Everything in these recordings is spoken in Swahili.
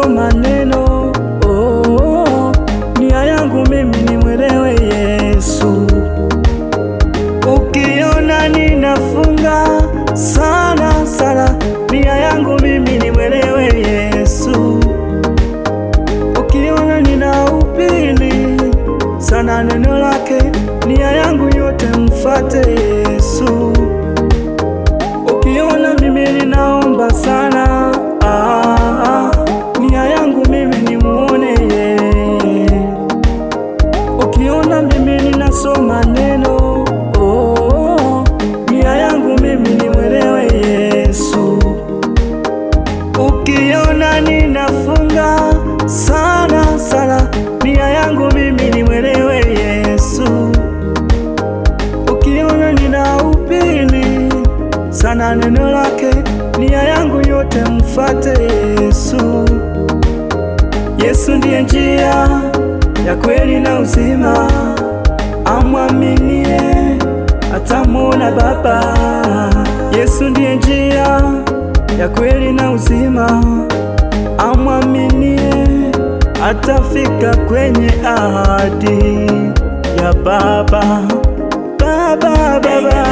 ninasoma neno, nia yangu mimi nimwelewe Yesu. Ukiona ninafunga sana sana, nia yangu mimi nimwelewe Yesu. Ukiona ninahubiri sana neno lake, nia yangu yote mfate Yesu. Ukiona mimi ninaomba sana, nia yangu mimi nimuone yeye. Ukiona mimi ninasoma neno, nia yangu mimi nimwelewe Yesu. Ukiona ninafunga sana sana, nia yangu mimi nimwelewe Yesu. Ukiona ninahubiri sana neno lake, nia yangu yote mfate Yesu. Yesu ndiye njia ya kweli na uzima, amwaminie atamwona Baba. Yesu ndiye njia ya kweli na uzima, amwaminie atafika kwenye ahadi ya Baba. Baba, Baba,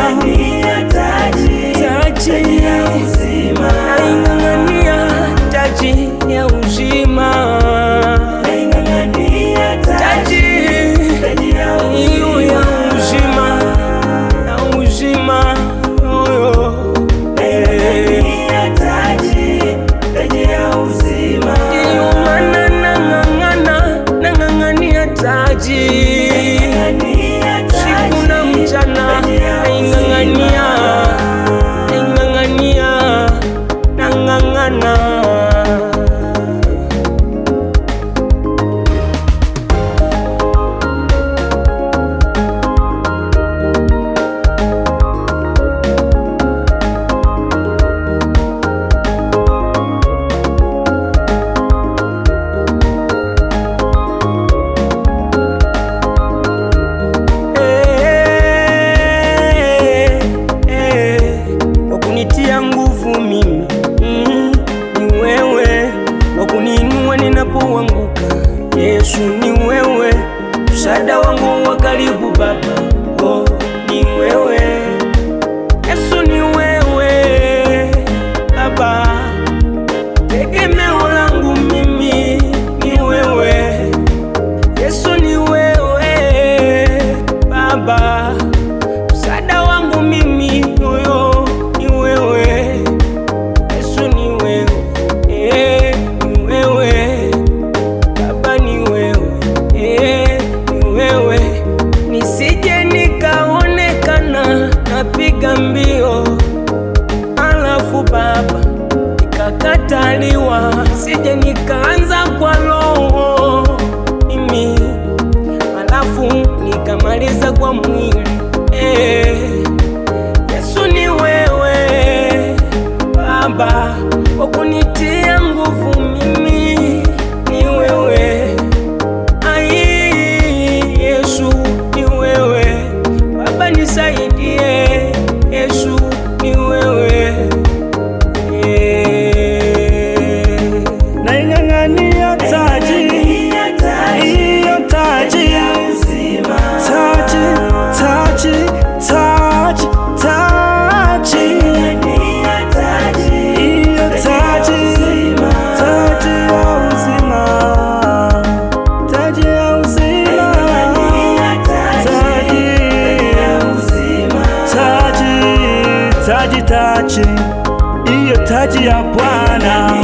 taji ya uzima, naing'ang'ania taji ya uzima, taji hiyo ya uzima, na uzima oyo, taji ya uzima, ndiyo maana nang'ang'ania taji siku na mchana, naing'ang'ania nang'ang'ana. Wakunitia nguvu mimi ni wewe, wakuniinua ninapoanguka Yesu ni wewe, msaada wangu wa karibu Baba, ni wewe Yesu, ni wewe Baba, tegemeo langu mimi ni wewe Yesu, ni wewe Baba, msaada wangu mimi yoyo ni wewe Yesu, ni wewe ni wewe Baba, ni wewe ni wewe, nisije nikaonekana napiga mbio alafu Baba nikakataliwa, sije nikaanza kwa roho mimi alafu nikamaliza kwa mwili. Yesu, ni wewe Baba, wakunitia nguvu mimi ni wewe. Yesu, ni wewe Baba, nisaidie Yesu, ni wewe naing'ang'ania taji hiyo, taji ya uzima, taji hiyo, taji ya uzima, taji hiyo, taji ya Bwana.